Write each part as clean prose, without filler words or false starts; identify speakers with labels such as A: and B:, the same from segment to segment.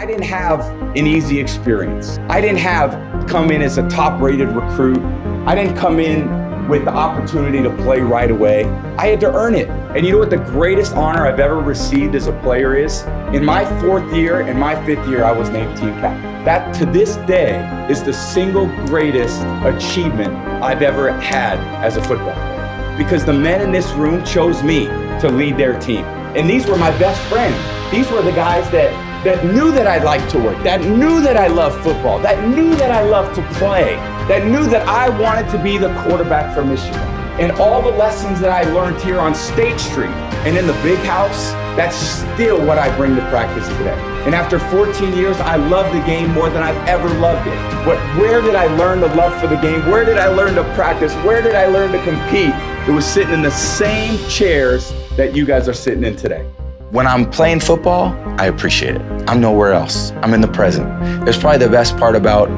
A: I didn't have an easy experience. I didn't come in as a top-rated recruit. I didn't come in with the opportunity to play right away. I had to earn it. And you know what the greatest honor I've ever received as a player is? In my 4th year and my 5th year, I was named team captain. That, to this day, is the single greatest achievement I've ever had as a football player. Because the men in this room chose me to lead their team. And these were my best friends. These were the guys that knew that I liked to work, that knew that I loved football, that knew that I loved to play, that knew that I wanted to be the quarterback for Michigan. And all the lessons that I learned here on State Street and in the big house, that's still what I bring to practice today. And after 14 years, I love the game more than I've ever loved it. But where did I learn the love for the game? Where did I learn to practice? Where did I learn to compete? It was sitting in the same chairs that you guys are sitting in today.
B: When I'm playing football, I appreciate it. I'm nowhere else. I'm in the present. It's probably the best part about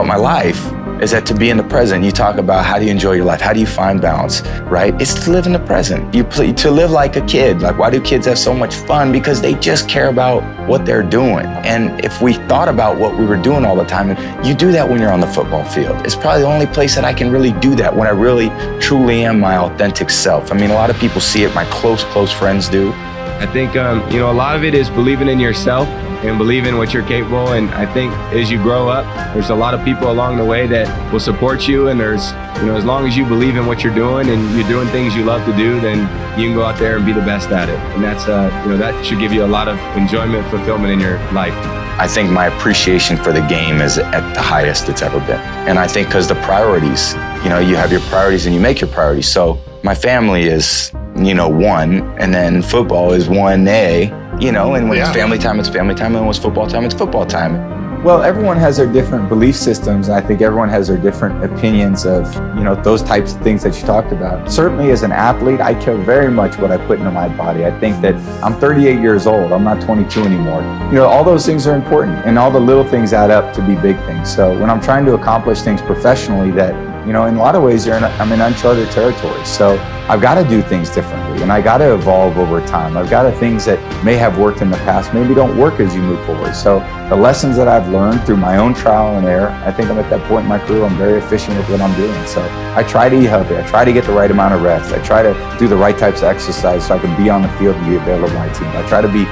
B: my life is that to be in the present. You talk about how do you enjoy your life? How do you find balance, right? It's to live in the present. To live like a kid. Like, why do kids have so much fun? Because they just care about what they're doing. And if we thought about what we were doing all the time, and you do that when you're on the football field. It's probably the only place that I can really do that, when I really, truly am my authentic self. I mean, a lot of people see it. My close friends do.
C: I think, a lot of it is believing in yourself and believing what you're capable. And I think as you grow up, there's a lot of people along the way that will support you. And there's, as long as you believe in what you're doing and you're doing things you love to do, then you can go out there and be the best at it. And that's, that should give you a lot of enjoyment, fulfillment in your life.
B: I think my appreciation for the game is at the highest it's ever been. And I think because the priorities, you have your priorities and you make your priorities. So my family is, 1, and then football is 1A, and when it's family time, it's family time, and when it's football time, it's football time.
D: Well, everyone has their different belief systems. I think everyone has their different opinions of, those types of things that you talked about. Certainly as an athlete, I care very much what I put into my body. I think that I'm 38 years old. I'm not 22 anymore. All those things are important, and all the little things add up to be big things. So when I'm trying to accomplish things professionally that, in a lot of ways, I'm in uncharted territory. So I've got to do things differently, and I got to evolve over time. I've got things that may have worked in the past, maybe don't work as you move forward. So the lessons that I've learned through my own trial and error, I think I'm at that point in my career, I'm very efficient with what I'm doing. So I try to eat healthy. I try to get the right amount of rest. I try to do the right types of exercise so I can be on the field and be available to my team. I try to be,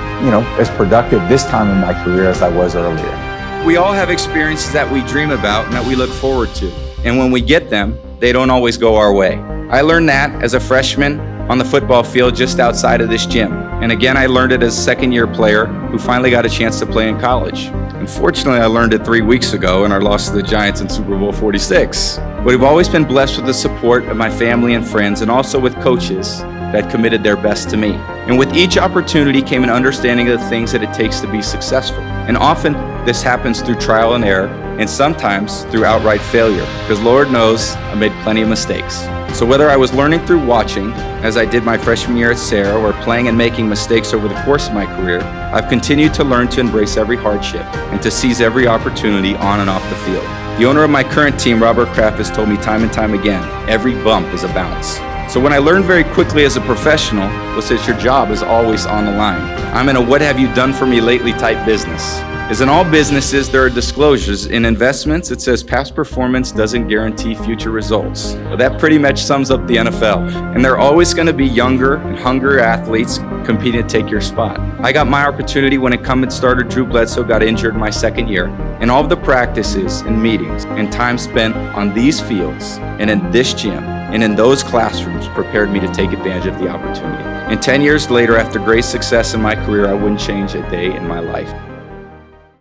D: as productive this time in my career as I was earlier.
A: We all have experiences that we dream about and that we look forward to. And when we get them, they don't always go our way. I learned that as a freshman on the football field just outside of this gym. And again, I learned it as a second-year player who finally got a chance to play in college. Unfortunately, I learned it 3 weeks ago in our loss to the Giants in Super Bowl 46. But we've always been blessed with the support of my family and friends, and also with coaches that committed their best to me. And with each opportunity came an understanding of the things that it takes to be successful. And often this happens through trial and error, and sometimes through outright failure, because Lord knows I made plenty of mistakes. So whether I was learning through watching, as I did my freshman year at Sarah, or playing and making mistakes over the course of my career, I've continued to learn to embrace every hardship and to seize every opportunity on and off the field. The owner of my current team, Robert Kraft, has told me time and time again, every bump is a bounce. So when I learned very quickly as a professional was that your job is always on the line. I'm in a what have you done for me lately type business. As in all businesses, there are disclosures. In investments, it says past performance doesn't guarantee future results. Well, that pretty much sums up the NFL. And there are always going to be younger and hungrier athletes competing to take your spot. I got my opportunity when incumbent starter Drew Bledsoe got injured in my second year. And all of the practices and meetings and time spent on these fields and in this gym and in those classrooms prepared me to take advantage of the opportunity. And 10 years later, after great success in my career, I wouldn't change a day in my life.